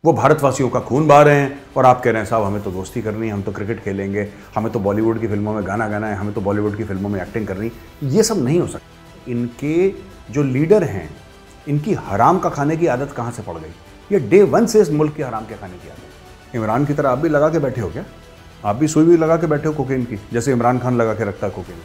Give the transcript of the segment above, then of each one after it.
वो भारतवासियों का खून बहा रहे हैं और आप कह रहे हैं साहब हमें तो दोस्ती करनी है, हम तो क्रिकेट खेलेंगे, हमें तो बॉलीवुड की फिल्मों में गाना गाना है, हमें तो बॉलीवुड की फिल्मों में एक्टिंग करनी। ये सब नहीं हो सकता। इनके जो लीडर हैं, इनकी हराम का खाने की आदत कहाँ से पड़ गई? ये डे वन से इस मुल्क के हराम के खाने की आदत। इमरान की तरह आप भी लगा के बैठे हो क्या? आप भी सुई भी लगा के बैठे हो कोकेन की, जैसे इमरान खान लगा के रखता है कोकेन।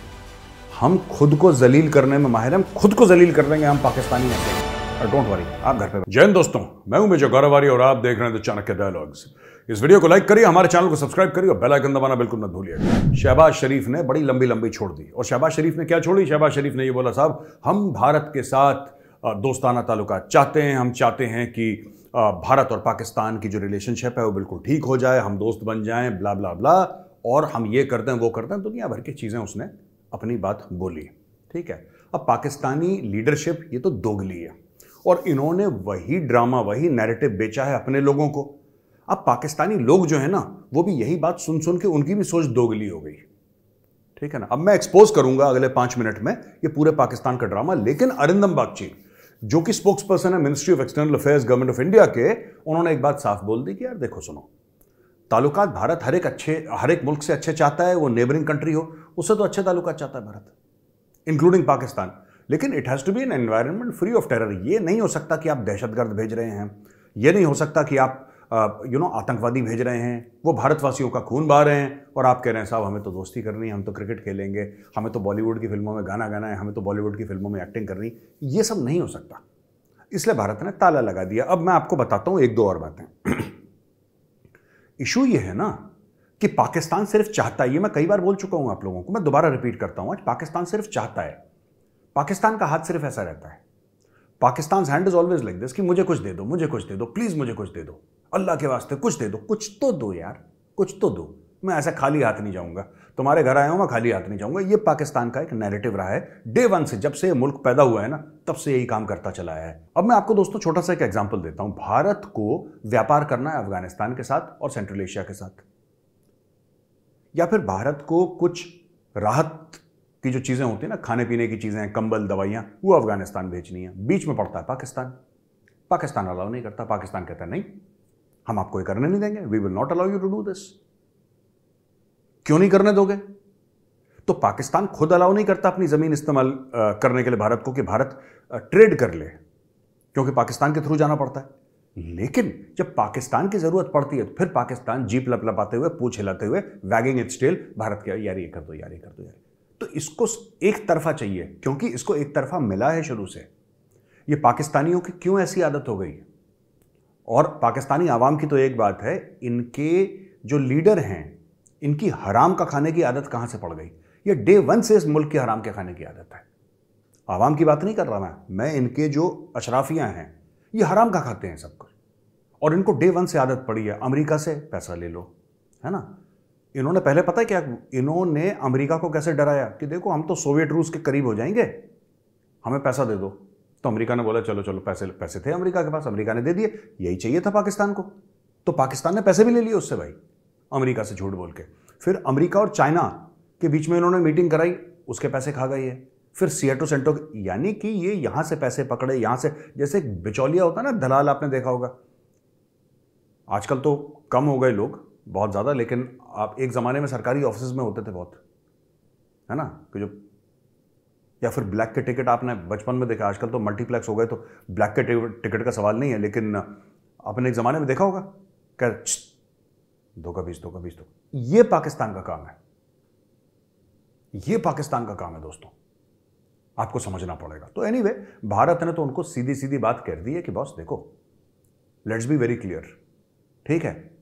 हम खुद को जलील करने में माहिर हैं, हम खुद को जलील कर देंगे, हम पाकिस्तानी ऐसे हैं। और डोंट वरी, आप घर पे। जय हिंद दोस्तों, मैं हूं मेजर गौरवारी और आप देख रहे हैं द चाणक्य डायलॉग्स। इस वीडियो को लाइक करिए, हमारे चैनल को सब्सक्राइब करिए और बेल आइकन दबाना बिल्कुल मत भूलिएगा। शहबाज शरीफ ने बड़ी लंबी लंबी छोड़ दी। और शहबाज शरीफ ने क्या छोड़ी? शहबाज शरीफ ने ये बोला साहब हम भारत के साथ दोस्ताना ताल्लुकात चाहते हैं, हम चाहते हैं कि भारत और पाकिस्तान की जो रिलेशनशिप है वो बिल्कुल ठीक हो जाए, हम दोस्त बन जाएं, ब्ला ब्ला ब्ला, और हम ये करते हैं वो करते हैं, दुनिया भर की चीज़ें उसने अपनी बात बोली। ठीक है, अब पाकिस्तानी लीडरशिप ये तो दोगली है और इन्होंने वही ड्रामा, वही नैरेटिव बेचा है अपने लोगों को। अब पाकिस्तानी लोग जो है ना, वो भी यही बात सुन सुन के उनकी भी सोच दोगली हो गई। ठीक है ना। अब मैं एक्सपोज करूंगा अगले 5 मिनट में ये पूरे पाकिस्तान का ड्रामा, लेकिन अरिंदम बागची जो कि स्पोक्स पर्सन है ministry of external affairs government of India के, उन्होंने एक बात साफ बोल दी कि यार देखो सुनो, ताल्लुकात भारत हर एक मुल्क से अच्छे चाहता है, वो नेबरिंग कंट्री हो, उससे तो अच्छे ताल्लुकात चाहता है भारत, इंक्लूडिंग पाकिस्तान। लेकिन it has to be an environment free of terror. ये नहीं हो सकता कि आप दहशतगर्द भेज रहे हैं, ये नहीं हो सकता कि आप आतंकवादी भेज रहे हैं, वो भारतवासियों का खून बहा रहे हैं और आप कह रहे हैं साहब हमें तो दोस्ती करनी है, हम तो क्रिकेट खेलेंगे, हमें तो बॉलीवुड की फिल्मों में गाना गाना है, हमें तो बॉलीवुड की फिल्मों में एक्टिंग करनी। ये सब नहीं हो सकता, इसलिए भारत ने ताला लगा दिया। अब मैं आपको बताता हूं एक दो और बातें। इशू ये है ना कि पाकिस्तान सिर्फ चाहता है, ये मैं कई बार बोल चुका हूं आप लोगों को, मैं दोबारा रिपीट करता हूं, आज पाकिस्तान सिर्फ चाहता है। पाकिस्तान का हाथ सिर्फ ऐसा रहता है, Pakistan hand is always like this कि मुझे कुछ दे दो, मुझे कुछ दे दो, प्लीज मुझे कुछ दे दो, अल्लाह के वास्ते कुछ दे दो, कुछ तो दो यार, कुछ तो दो। मैं ऐसा खाली हाथ नहीं जाऊंगा, तुम्हारे घर आया हूं मैं खाली हाथ नहीं जाऊंगा। ये पाकिस्तान का एक नैरेटिव रहा है डे वन से, जब से ये मुल्क पैदा हुआ है ना, तब से यही काम करता चला आया है। अब मैं आपको दोस्तों छोटा सा एक एग्जांपल देता हूं। भारत को व्यापार करना है अफगानिस्तान के साथ और सेंट्रल एशिया के साथ, या फिर भारत को कुछ राहत की जो चीजें होती है ना, खाने पीने की चीजें, कंबल, दवाइयां, वो अफगानिस्तान बेचनी है। बीच में पड़ता है पाकिस्तान। पाकिस्तान अलाउ नहीं करता, पाकिस्तान कहता है नहीं, हम आपको ये करने नहीं देंगे, we will not allow you to do this. क्यों नहीं करने दोगे? तो पाकिस्तान खुद अलाउ नहीं करता अपनी जमीन इस्तेमाल करने के लिए भारत को कि भारत ट्रेड कर ले, क्योंकि पाकिस्तान के थ्रू जाना पड़ता है। लेकिन जब पाकिस्तान की जरूरत पड़ती है तो फिर पाकिस्तान जीप लपलपाते हुए, पूंछ हिलाते हुए, वैगिंग इट्स टेल, भारत के यार ये कर दो, यार ये कर दो यार। तो इसको एक तरफा चाहिए, क्योंकि इसको एक तरफा मिला है शुरू से। ये पाकिस्तानियों की क्यों ऐसी आदत हो गई? और पाकिस्तानी आवाम की तो एक बात है, इनके जो लीडर हैं, इनकी हराम का खाने की आदत कहां से पड़ गई? ये डे वन से इस मुल्क के हराम के खाने की आदत है। आवाम की बात नहीं कर रहा मैं इनके जो अशराफियां हैं, ये हराम का खाते हैं सब कुछ, और इनको डे वन से आदत पड़ी है अमेरिका से पैसा ले लो, है ना। इन्होंने पहले पता है क्या, इन्होंने अमेरिका को कैसे डराया कि देखो हम तो सोवियत रूस के करीब हो जाएंगे, हमें पैसा दे दो। तो अमेरिका ने बोला चलो चलो, पैसे थे अमेरिका के पास, अमेरिका ने दे दिए। यही चाहिए था पाकिस्तान को, तो पाकिस्तान ने पैसे भी ले लिए उससे भाई, अमेरिका से झूठ बोल के। फिर अमेरिका और चाइना के बीच में इन्होंने मीटिंग कराई, उसके पैसे खा गई है। फिर सियाटो सेंटो, यानी कि ये यहां से पैसे पकड़े, यहां से, जैसे बिचौलिया होता है ना, दलाल, आपने देखा होगा। आजकल तो कम हो गए लोग बहुत ज्यादा, लेकिन आप एक जमाने में सरकारी ऑफिस में होते थे बहुत, है ना, कि जो, या फिर ब्लैक के टिकट आपने बचपन में देखा, आजकल तो मल्टीप्लेक्स हो गए तो ब्लैक के टिकट का सवाल नहीं है, लेकिन आपने एक जमाने में देखा होगा क्या, 2 का 20, 2 का 20, 2। ये पाकिस्तान का काम है, ये पाकिस्तान का काम है दोस्तों, आपको समझना पड़ेगा। तो एनीवे, भारत ने तो उनको सीधी सीधी बात कह दी है कि बॉस देखो, लेट्स बी वेरी क्लियर, ठीक है,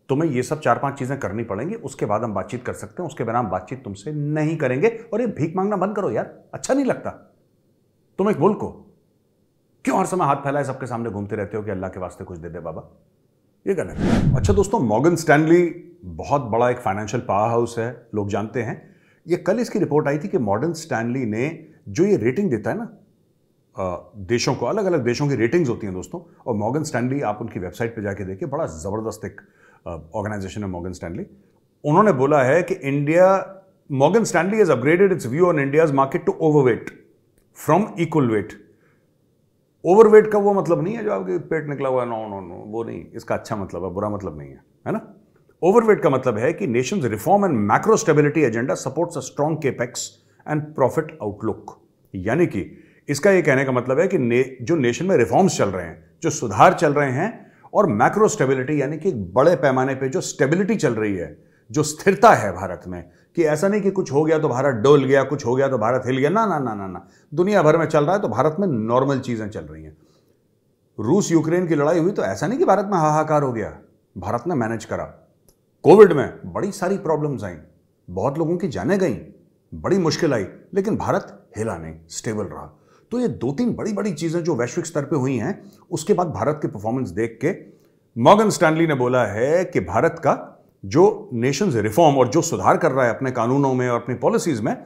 तुम्हें ये सब 4-5 चीजें करनी पड़ेंगी, उसके बाद हम बातचीत कर सकते हैं, उसके बिना हम बातचीत तुमसे नहीं करेंगे। और ये भीख मांगना बंद करो यार, अच्छा नहीं लगता। तुम एक मुल्क हो, क्यों हर समय हाथ फैलाए सबके सामने घूमते रहते हो कि अल्लाह के वास्ते कुछ दे दे बाबा? ये गलत है। अच्छा दोस्तों, मॉर्गन स्टैनली बहुत बड़ा एक फाइनेंशियल पावर हाउस है, लोग जानते हैं। ये कल इसकी रिपोर्ट आई थी कि मॉर्गन स्टैनली ने जो ये रेटिंग देता है ना देशों को, अलग अलग देशों की रेटिंग्स होती हैं दोस्तों, और मॉर्गन स्टैनली, आप उनकी वेबसाइट पे जाके देखिए, बड़ा जबरदस्त एक ऑर्गेनाइजेशन है मॉर्गन स्टैनली। उन्होंने बोला है कि Morgan Stanley has upgraded its view on India's market to overweight from equal weight. Overweight का वो मतलब नहीं है जो आपके पेट निकला हुआ है, नो नो नो, वो नहीं, इसका अच्छा मतलब है, बुरा मतलब नहीं है ना। ओवरवेट का मतलब है कि Nations reform and macro stability agenda supports a strong capex and profit outlook. यानी कि इसका ये कहने का मतलब है कि जो नेशन में रिफॉर्म्स चल रहे हैं, जो सुधार चल रहे हैं, और मैक्रो स्टेबिलिटी यानी कि बड़े पैमाने पे जो स्टेबिलिटी चल रही है, जो स्थिरता है भारत में, कि ऐसा नहीं कि कुछ हो गया तो भारत डोल गया, कुछ हो गया तो भारत हिल गया, ना ना ना ना ना, दुनिया भर में चल रहा है तो भारत में नॉर्मल चीजें चल रही हैं। रूस यूक्रेन की लड़ाई हुई तो ऐसा नहीं कि भारत में हाहाकार हो गया, भारत ने मैनेज करा। कोविड में बड़ी सारी प्रॉब्लम्स आई, बहुत लोगों की जानें गई, बड़ी मुश्किल आई, लेकिन भारत हिला नहीं, स्टेबल रहा। तो ये 2-3 बड़ी बड़ी चीजें जो वैश्विक स्तर पे हुई हैं, उसके बाद भारत की परफॉर्मेंस देख के मॉर्गन स्टैनली ने बोला है कि भारत का जो नेशंस रिफॉर्म और जो सुधार कर रहा है अपने कानूनों में और अपनी पॉलिसीज में,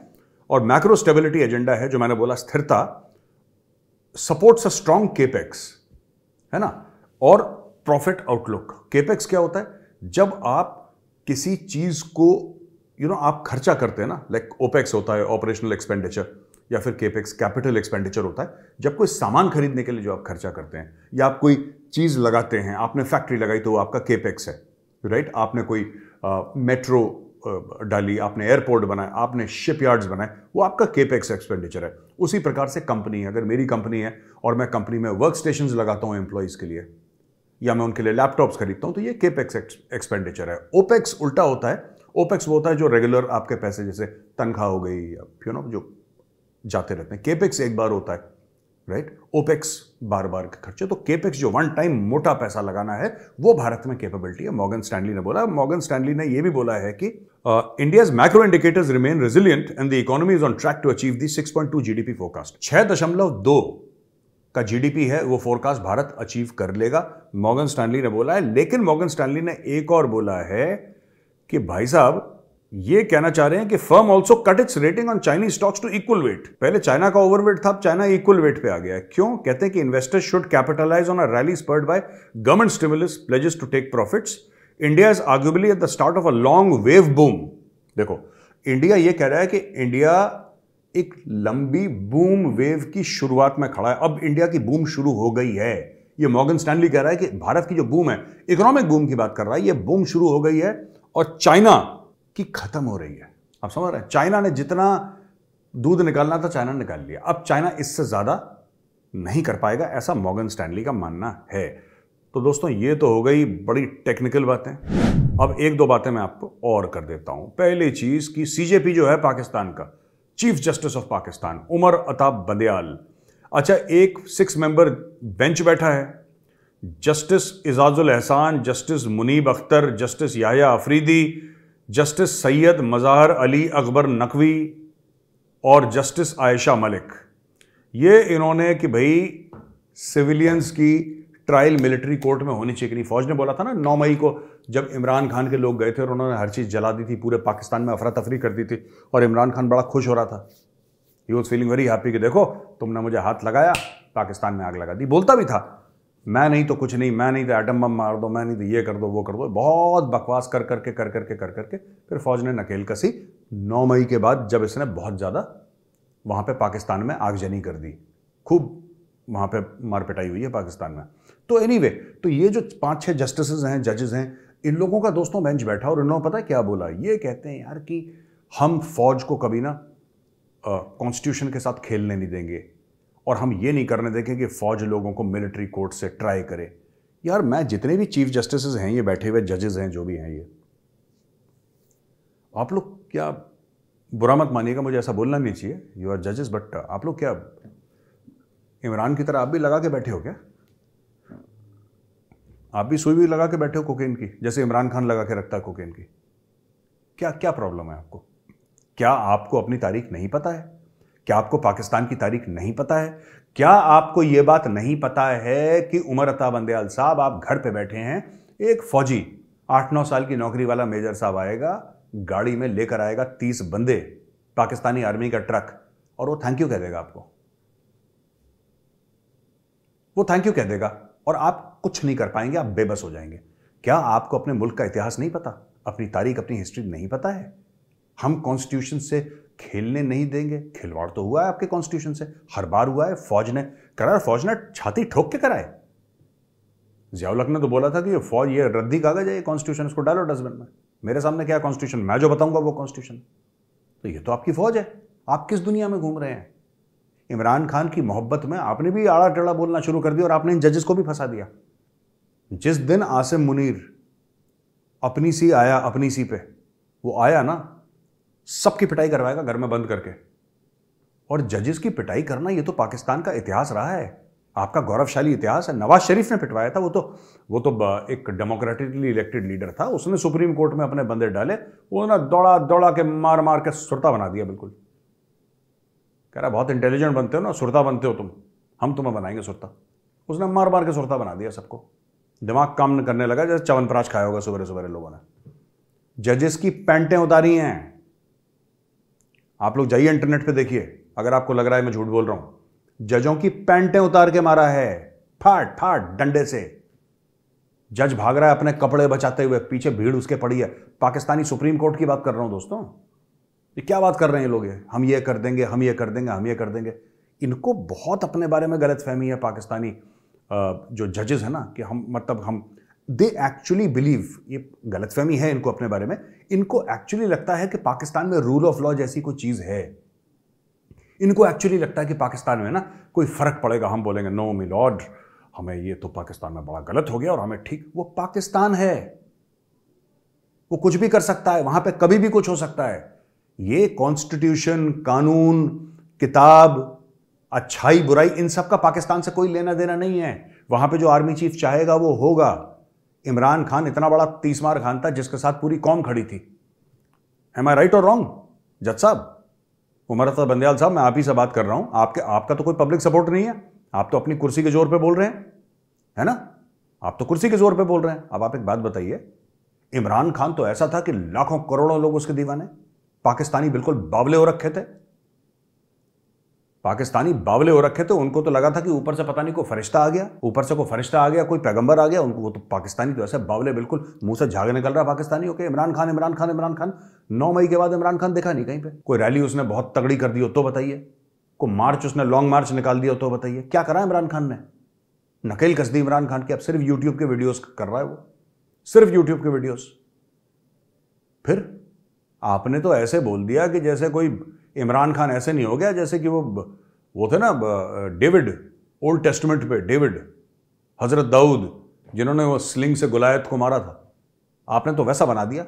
और मैक्रो स्टेबिलिटी एजेंडा है, जो मैंने बोला स्थिरता, सपोर्ट्स अ स्ट्रॉन्ग केपेक्स, है ना, और प्रॉफिट आउटलुक। केपेक्स क्या होता है? जब आप किसी चीज को आप खर्चा करते हैं ना, लाइक ओपेक्स होता है ऑपरेशनल एक्सपेंडिचर, या फिर केपेक्स कैपिटल एक्सपेंडिचर होता है जब कोई सामान खरीदने के लिए जो आप खर्चा करते हैं, या आप कोई चीज लगाते हैं, आपने फैक्ट्री लगाई तो वो आपका केपेक्स है, राइट। आपने कोई मेट्रो डाली, आपने एयरपोर्ट बनाया, आपने शिपयार्ड्स बनाए, वो आपका केपेक्स एक्सपेंडिचर है। उसी प्रकार से कंपनी है, अगर मेरी कंपनी है और मैं कंपनी में वर्क स्टेशंस लगाता हूं एम्प्लॉइज के लिए, या मैं उनके लिए लैपटॉप्स खरीदता हूं, तो ये केपेक्स एक्सपेंडिचर है। ओपेक्स उल्टा होता है, ओपेक्स वो होता है जो रेगुलर आपके पैसे, जैसे तनख्वाह हो गई, या जो जाते रहते हैं। केपेक्स एक बार होता है, राइट, ओपेक्स बार बार के खर्चे। तो केपेक्स जो वन टाइम मोटा पैसा लगाना है, वो भारत में कैपेबिलिटी है, मॉर्गन स्टैनली ने बोला। मॉर्गन स्टैनली ने यह भी बोला है कि India's macro indicators remain resilient and the economy is on track to achieve the 6.2 GDP forecast. 6.2 का जीडीपी है वो फोरकास्ट भारत अचीव कर लेगा, मॉर्गन स्टैनली ने बोला है। लेकिन मॉर्गन स्टैनली ने एक और बोला है कि भाई साहब ये कहना चाह रहे हैं कि firm also cut its rating on Chinese stocks to equal weight. पहले चाइना का ओवरवेट था, अब चाइना इक्वल वेट पे आ गया है। क्यों? कहते हैं कि investors should capitalise on a rally spurred by government stimulus pledges to take profits. India is arguably at the start of a long wave boom. देखो, इंडिया ये कह रहा है कि इंडिया एक लंबी बूम वेव की शुरुआत में खड़ा है, अब इंडिया की बूम शुरू हो गई है। ये मॉर्गन स्टैनली कह रहा है कि भारत की जो बूम है, इकोनॉमिक बूम की बात कर रहा है, ये बूम शुरू हो गई है और चाइना की खत्म हो रही है। आप समझ रहे हैं? चाइना ने जितना दूध निकालना था चाइना ने निकाल लिया, अब चाइना इससे ज्यादा नहीं कर पाएगा, ऐसा मॉर्गन स्टैनली का मानना है। तो दोस्तों, ये तो हो गई बड़ी टेक्निकल बातें। अब एक दो बातें मैं आपको और कर देता हूं। पहली चीज कि सीजेपी जो है पाकिस्तान का, chief justice of Pakistan Umar Ata Bandial, अच्छा, एक 6 मेंबर बेंच बैठा है। Justice Ijazul Ahsan, justice Munib Akhtar, justice Yahya Afridi, justice Syed Mazhar Ali Akbar Naqvi और जस्टिस आयशा मलिक। ये इन्होंने कि भाई सिविलियंस की ट्रायल मिलिट्री कोर्ट में होनी चाहिए कि नहीं। फौज ने बोला था ना 9 मई को, जब इमरान खान के लोग गए थे और उन्होंने हर चीज़ जला दी थी, पूरे पाकिस्तान में अफरा तफरी कर दी थी, और इमरान खान बड़ा खुश हो रहा था। He was feeling very happy कि देखो तुमने मुझे हाथ लगाया, पाकिस्तान में आग लगा दी। बोलता भी था, मैं नहीं तो कुछ नहीं, मैं नहीं तो एटम बम मार दो, मैं नहीं तो ये कर दो वो कर दो, बहुत बकवास कर करके फिर फौज ने नकेल कसी 9 मई के बाद, जब इसने बहुत ज़्यादा वहाँ पे पाकिस्तान में आगजनी कर दी, खूब वहाँ पे मार पिटाई हुई है पाकिस्तान में। तो एनीवे, तो ये जो 5-6 जस्टिसेस हैं, जजेस हैं, इन लोगों का दोस्तों बेंच बैठा और इन्होंने पता है क्या बोला? ये कहते हैं यार कि हम फौज को कभी ना कॉन्स्टिट्यूशन के साथ खेलने नहीं देंगे, और हम ये नहीं करने देंगे कि फौज लोगों को मिलिट्री कोर्ट से ट्राई करे। यार, मैं जितने भी चीफ जस्टिसेस हैं, ये बैठे हुए जजेस हैं, जो भी हैं, ये आप लोग क्या, बुरा मत मानिएगा, मुझे ऐसा बोलना नहीं चाहिए, यू आर जजेस, बट आप लोग क्या इमरान की तरह आप भी लगा के बैठे हो क्या? आप भी सुई भी लगा के बैठे हो कोकेन की, जैसे इमरान खान लगा के रखता है कोकेन की? क्या क्या प्रॉब्लम है आपको? क्या आपको अपनी तारीख नहीं पता है? क्या आपको पाकिस्तान की तारीख नहीं पता है? क्या आपको यह बात नहीं पता है कि उमर अता बंदयाल साहब, आप घर पे बैठे हैं, एक फौजी 8-9 साल की नौकरी वाला मेजर साहब आएगा, गाड़ी में लेकर आएगा 30 बंदे, पाकिस्तानी आर्मी का ट्रक, और वो थैंक यू कह देगा आपको, वो थैंक यू कह देगा, और आप कुछ नहीं कर पाएंगे, आप बेबस हो जाएंगे। क्या आपको अपने मुल्क का इतिहास नहीं पता? अपनी तारीख, अपनी हिस्ट्री नहीं पता है? हम कॉन्स्टिट्यूशन से खेलने नहीं देंगे। खिलवाड़ तो हुआ है आपके कॉन्स्टिट्यूशन से, हर बार हुआ है। फौज ने करा, फौज ने छाती ठोक के कराए। जियाउल हक ने तो बोला था कि ये फौज, ये रद्दी कागज है, ये कॉन्स्टिट्यूशन, इसको डालो डस्टबिन में। मेरे सामने क्या कॉन्स्टिट्यूशन, मैं जो बताऊंगा वो कॉन्स्टिट्यूशन। तो ये तो आपकी फौज है। आप किस दुनिया में घूम रहे हैं? इमरान खान की मोहब्बत में आपने भी आड़ा टेढ़ा बोलना शुरू कर दिया और आपने इन जजेस को भी फंसा दिया। जिस दिन आसिम मुनीर अपनी सी आया, अपनी सी पे वो आया ना, सबकी पिटाई करवाएगा घर में बंद करके। और जजेस की पिटाई करना ये तो पाकिस्तान का इतिहास रहा है, आपका गौरवशाली इतिहास है। नवाज शरीफ ने पिटवाया था, वो तो एक डेमोक्रेटिकली इलेक्टेड लीडर था, उसने सुप्रीम कोर्ट में अपने बंदे डाले, वो ना दौड़ा दौड़ा के मार मार के सुरता बना दिया। बिल्कुल कह रहा बहुत इंटेलिजेंट बनते हो ना, सुरता बनते हो तुम, हम तुम्हें बनाएंगे सुरता। उसने मार मार के सुरता बना दिया सबको। दिमाग काम करने लगा जैसे च्यवनप्राश खाया होगा सुबह सुबह लोगों ने। जजेस की पैंटें उतारी हैं। आप लोग जाइए इंटरनेट पे देखिए, अगर आपको लग रहा है मैं झूठ बोल रहा हूं। जजों की पैंटें उतार के मारा है, फाट फाट डंडे से। जज भाग रहा है अपने कपड़े बचाते हुए, पीछे भीड़ उसके पड़ी है। पाकिस्तानी सुप्रीम कोर्ट की बात कर रहा हूं दोस्तों। ये क्या बात कर रहे हैं ये लोग? हम ये कर देंगे, हम ये कर देंगे, हम ये कर देंगे। इनको बहुत अपने बारे में गलतफहमी है पाकिस्तानी जो जजेस है ना, कि हम दे एक्चुअली बिलीव, ये गलतफहमी है इनको अपने बारे में। इनको एक्चुअली लगता है कि पाकिस्तान में रूल ऑफ लॉ जैसी कोई चीज है। इनको एक्चुअली लगता है कि पाकिस्तान में ना कोई फर्क पड़ेगा, हम बोलेंगे नो मी लॉर्ड, हमें ये तो पाकिस्तान में बड़ा गलत हो गया और हमें ठीक। वो पाकिस्तान है, वो कुछ भी कर सकता है, वहां पे कभी भी कुछ हो सकता है। ये कॉन्स्टिट्यूशन, कानून, किताब, अच्छाई बुराई, इन सब का पाकिस्तान से कोई लेना देना नहीं है। वहां पे जो आर्मी चीफ चाहेगा वो होगा। इमरान खान इतना बड़ा तीसमार खान था जिसके साथ पूरी कौम खड़ी थी। एम आई राइट और रॉन्ग जज साहब? उमर अता बंदयाल साहब, मैं आप ही से बात कर रहा हूं। आपका तो कोई पब्लिक सपोर्ट नहीं है, आप तो अपनी कुर्सी के जोर पे बोल रहे हैं, है ना? आप तो कुर्सी के जोर पे बोल रहे हैं। अब आप एक बात बताइए, इमरान खान तो ऐसा था कि लाखों करोड़ों लोग उसके दीवाने। पाकिस्तानी बिल्कुल बावले हो रखे थे, पाकिस्तानी बावले हो रखे थे। उनको तो लगा था कि ऊपर से पता नहीं कोई फरिश्ता आ गया, ऊपर से कोई फरिश्ता आ गया, कोई पैगंबर आ गया। उनको वो तो पाकिस्तानी तो ऐसे बावले, बिल्कुल मुंह से झाग निकल रहा पाकिस्तानी होके, इमरान खान इमरान खान इमरान खान। 9 मई के बाद इमरान खान देखा नहीं कहीं पे। कोई रैली उसने बहुत तगड़ी कर दी हो तो बताइए, कोई मार्च उसने लॉन्ग मार्च निकाल दिया हो तो बताइए। क्या करा इमरान खान ने? नकेल कस दी इमरान खान की। अब सिर्फ यूट्यूब के वीडियोस कर रहा है वो, सिर्फ यूट्यूब के वीडियोस। फिर आपने तो ऐसे बोल दिया कि जैसे कोई इमरान खान ऐसे नहीं हो गया जैसे कि वो थे ना डेविड, ओल्ड टेस्टमेंट पे डेविड, हजरत दाऊद, जिन्होंने वो स्लिंग से गुलायत को मारा था। आपने तो वैसा बना दिया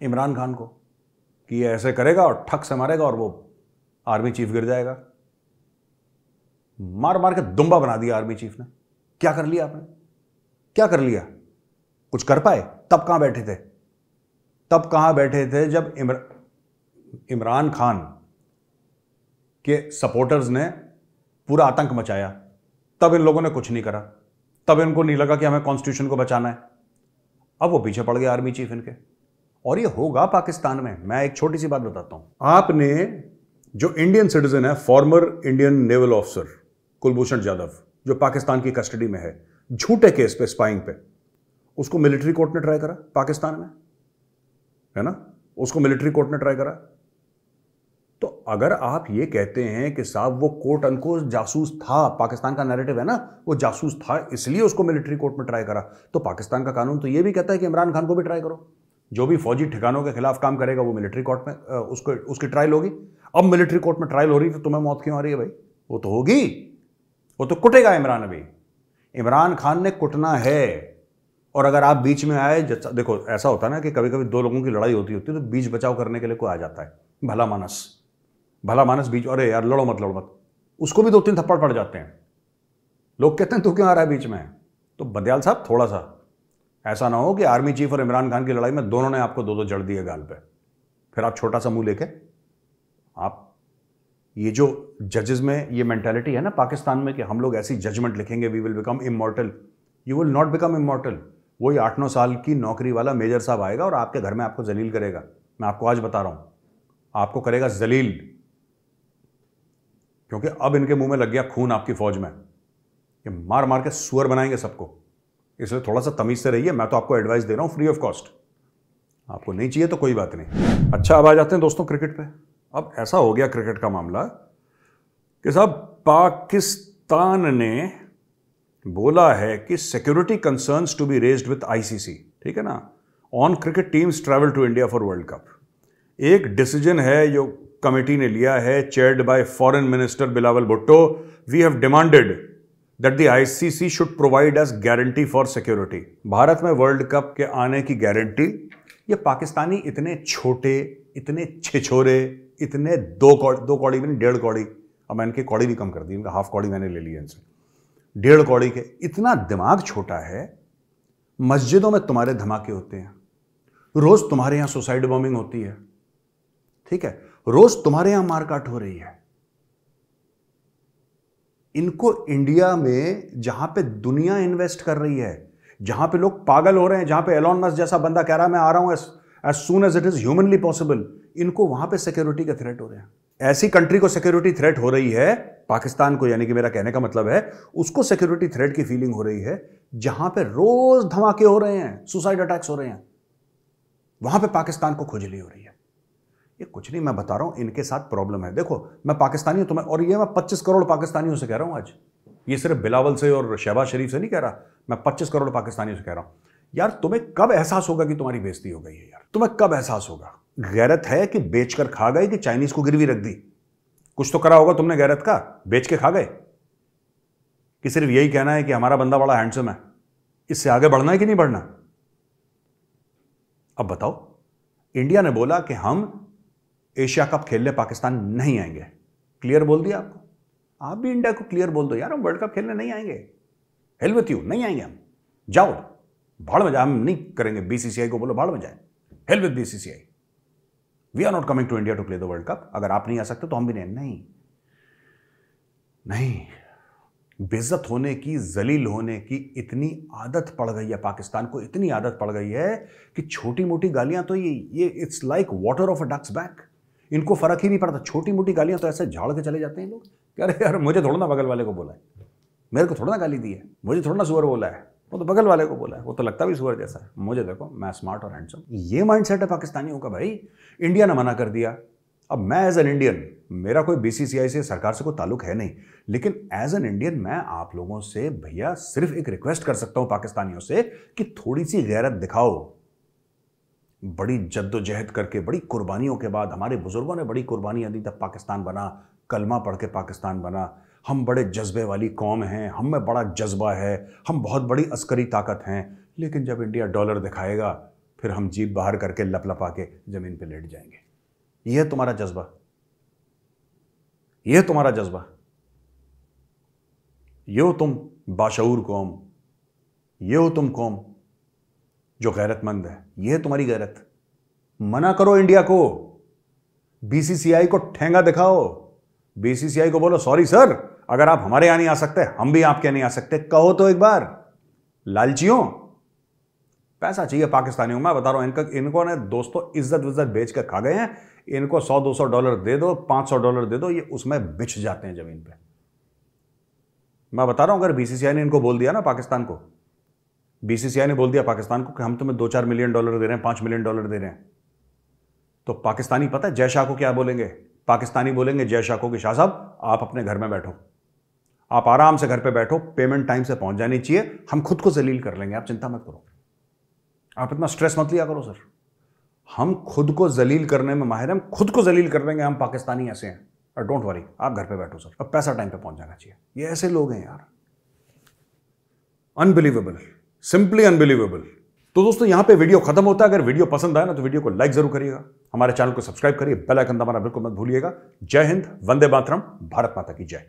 इमरान खान को कि ये ऐसे करेगा और ठक से मारेगा और वो आर्मी चीफ गिर जाएगा। मार मार के दुम्बा बना दिया आर्मी चीफ ने। क्या कर लिया आपने? क्या कर लिया? कुछ कर पाए? तब कहां बैठे थे? तब कहां बैठे थे जब इमरान खान के सपोर्टर्स ने पूरा आतंक मचाया? तब इन लोगों ने कुछ नहीं करा, तब इनको नहीं लगा कि हमें कॉन्स्टिट्यूशन को बचाना है। अब वो पीछे पड़ गए आर्मी चीफ इनके। और ये होगा पाकिस्तान में। मैं एक छोटी सी बात बताता हूं। आपने जो इंडियन सिटीजन है, former Indian naval officer Kulbhushan Jadhav, जो पाकिस्तान की कस्टडी में है झूठे केस पे, स्पाइंग पे, उसको मिलिट्री कोर्ट ने ट्राई करा पाकिस्तान में, है ना? उसको मिलिट्री कोर्ट ने ट्राई करा। तो अगर आप ये कहते हैं कि साहब वो कोट अनकोट जासूस था, पाकिस्तान का नैरेटिव है ना, वो जासूस था इसलिए उसको मिलिट्री कोर्ट में ट्राई करा, तो पाकिस्तान का कानून तो ये भी कहता है कि इमरान खान को भी ट्राई करो। जो भी फौजी ठिकानों के खिलाफ काम करेगा वो मिलिट्री कोर्ट में उसकी ट्रायल होगी। अब मिलिट्री कोर्ट में ट्रायल हो रही तो तुम्हें मौत क्यों आ रही है भाई? वो तो होगी, वो तो कुटेगा इमरान। अभी इमरान खान ने कुटना है। और अगर आप बीच में आए, देखो ऐसा होता है ना कि कभी कभी दो लोगों की लड़ाई होती है तो बीच बचाव करने के लिए कोई आ जाता है, भला मानस बीच, अरे यार लड़ो मत, उसको भी 2-3 थप्पड़ पड़ जाते हैं। लोग कहते हैं तू क्यों आ रहा है बीच में? तो बंदयाल साहब थोड़ा सा ऐसा ना हो कि आर्मी चीफ और इमरान खान की लड़ाई में दोनों ने आपको 2-2 जड़ दिए गाल पे, फिर आप छोटा सा मुंह लेके आप, ये जो जजेस में ये मेंटालिटी है ना पाकिस्तान में कि हम लोग ऐसी जजमेंट लिखेंगे, we will become immortal. You will not become immortal. वही 8-9 साल की नौकरी वाला मेजर साहब आएगा और आपके घर में आपको जलील करेगा। मैं आपको आज बता रहा हूं, आपको करेगा जलील, क्योंकि अब इनके मुंह में लग गया खून आपकी फौज में। ये मार मार के सुअर बनाएंगे सबको। इसलिए थोड़ा सा तमीज से रहिए। मैं तो आपको एडवाइस दे रहा हूं फ्री ऑफ कॉस्ट। आपको नहीं चाहिए तो कोई बात नहीं। अच्छा, अब आ जाते हैं दोस्तों क्रिकेट पे। अब ऐसा हो गया क्रिकेट का मामला कि साहब पाकिस्तान ने बोला है कि security concerns to be raised with ICC, ठीक है ना, on cricket teams travel to India for World Cup. एक डिसीजन है जो कमेटी ने लिया है, chaired by foreign minister Bilawal Bhutto. We have demanded that the ICC should provide as guarantee for security. Bharat में वर्ल्ड कप के आने की गारंटी, ये पाकिस्तानी इतने छोटे, इतने छिछोरे, इतने दो कौड़ी में 1.5 कौड़ी, अब मैंने इनकी कौड़ी भी कम कर दी, इनका हाफ कौड़ी मैंने ले लिया इनसे, 1.5 कौड़ी के, इतना दिमाग छोटा है। मस्जिदों में तुम्हारे धमाके होते हैं, रोज तुम्हारे यहां सुसाइड बॉम्बिंग होती है, ठीक है, रोज तुम्हारे यहां मारकाट हो रही है। इनको इंडिया में जहां पे दुनिया इन्वेस्ट कर रही है, जहां पे लोग पागल हो रहे हैं, जहां पे एलॉन मस्क जैसा बंदा कह रहा है मैं आ रहा हूं as soon as it is humanly possible, इनको वहां पे सिक्योरिटी के थ्रेट हो रहे हैं। ऐसी कंट्री को सिक्योरिटी थ्रेट हो रही है, पाकिस्तान को, यानी कि मेरा कहने का मतलब है उसको सिक्योरिटी थ्रेट की फीलिंग हो रही है, जहां पे रोज धमाके हो रहे हैं, सुसाइड अटैक्स हो रहे हैं, वहां पे पाकिस्तान को खुजली हो रही है। ये कुछ नहीं, मैं बता रहा हूं इनके साथ प्रॉब्लम है। देखो मैं पाकिस्तानी हूं, तुम्हें, और ये मैं 25 करोड़ पाकिस्तानियों से कह रहा हूं आज, ये सिर्फ बिलावल से और शहबाज शरीफ से नहीं कह रहा, मैं 25 करोड़ पाकिस्तानियों से कह रहा हूं। यार तुम्हें कब एहसास होगा कि तुम्हारी बेइज्जती हो गई है? यार तुम्हें कब एहसास होगा? गैरत है कि बेचकर खा गए, कि चाइनीज को गिरवी रख दी? कुछ तो करा होगा तुमने गैरत का, बेच के खा गए, कि सिर्फ यही कहना है कि हमारा बंदा बड़ा हैंडसम है, इससे आगे बढ़ना है कि नहीं बढ़ना? अब बताओ, इंडिया ने बोला कि हम एशिया कप खेलने पाकिस्तान नहीं आएंगे, क्लियर बोल दिया आपको। आप भी इंडिया को क्लियर बोल दो, यार हम वर्ल्ड कप खेलने नहीं आएंगे, हेल विथ यू, नहीं आएंगे हम, जाओ भाड़ में जाए, हम नहीं करेंगे। बीसीसीआई को बोलो भाड़ में जाए, hell with BCCI, we are not coming to India to play the World Cup. अगर आप नहीं आ सकते तो हम भी नहीं। नहीं, बेइज्जत होने की, जलील होने की इतनी आदत पड़ गई है पाकिस्तान को, इतनी आदत पड़ गई है कि छोटी मोटी गालियां तो ये it's like water off a duck's back, इनको फर्क ही नहीं पड़ता। छोटी मोटी गालियां तो ऐसे झाड़ के चले जाते हैं लोग, कह रहे यार मुझे थोड़ा ना बगल वाले को बोला है, मेरे को थोड़ा ना गाली दी है, मुझे थोड़ा ना सुअर बोला है, वो तो बगल वाले को बोला है, वो तो लगता भी सुअर जैसा है, मुझे देखो मैं स्मार्ट और हैंडसम। ये माइंडसेट है पाकिस्तानियों का भाई। इंडिया ने मना कर दिया। अब मैं एज एन इंडियन, मेरा कोई बीसीसीआई से, सरकार से कोई ताल्लुक है नहीं, लेकिन एज एन इंडियन मैं आप लोगों से भैया सिर्फ एक रिक्वेस्ट कर सकता हूं पाकिस्तानियों से कि थोड़ी सी गैरत दिखाओ। बड़ी जद्दोजहद करके, बड़ी कुर्बानियों के बाद, हमारे बुजुर्गों ने बड़ी कुर्बानियां दी तब पाकिस्तान बना, कलमा पढ़ के पाकिस्तान बना। हम बड़े जज्बे वाली कौम हैं, हम में बड़ा जज्बा है, हम बहुत बड़ी अस्करी ताकत हैं, लेकिन जब इंडिया डॉलर दिखाएगा फिर हम जीभ बाहर करके लपलपा के जमीन पे लेट जाएंगे। यह है तुम्हारा जज्बा, यह तुम्हारा जज्बा, ये हो तुम बाशऊर कौम, ये हो तुम कौम जो गैरतमंद है, यह है तुम्हारी गैरत। मना करो इंडिया को, बीसीसीआई को ठेंगा दिखाओ, बीसीसीआई को बोलो सॉरी सर, अगर आप हमारे यहां नहीं आ सकते हम भी आपके नहीं आ सकते, कहो तो एक बार। लालचियों, पैसा चाहिए पाकिस्तानियों, मैं बता रहा हूं इनको ने दोस्तों इज्जत विज्जत बेच के खा गए हैं। इनको $100-200 दे दो, $500 दे दो, ये उसमें बिछ जाते हैं जमीन पे। मैं बता रहा हूं, अगर बीसीसीआई ने इनको बोल दिया ना, पाकिस्तान को, बीसीसीआई ने बोल दिया पाकिस्तान को कि हम तुम्हें $2-4 मिलियन दे रहे हैं, $5 मिलियन दे रहे हैं, तो पाकिस्तानी पता है जय शाह को क्या बोलेंगे? पाकिस्तानी बोलेंगे जय शाह को कि शाह साहब आप अपने घर में बैठो, आप आराम से घर पे बैठो, पेमेंट टाइम से पहुंच जानी चाहिए, हम खुद को जलील कर लेंगे, आप चिंता मत करो, आप इतना स्ट्रेस मत लिया करो सर, हम खुद को जलील करने में माहिर हैं, हम खुद को जलील कर देंगे, हम पाकिस्तानी ऐसे हैं, और डोंट वरी, आप घर पे बैठो सर, अब पैसा टाइम पे पहुंच जाना चाहिए। ये ऐसे लोग हैं यार, अनबिलीवेबल, सिंपली अनबिलीवेबल। तो दोस्तों यहां पे वीडियो खत्म होता है। अगर वीडियो पसंद आया ना तो वीडियो को लाइक जरूर करिएगा, हमारे चैनल को सब्सक्राइब करिए, बेल आइकन दबाना बिल्कुल मत भूलिएगा। जय हिंद, वंदे मातरम, भारत माता की जय।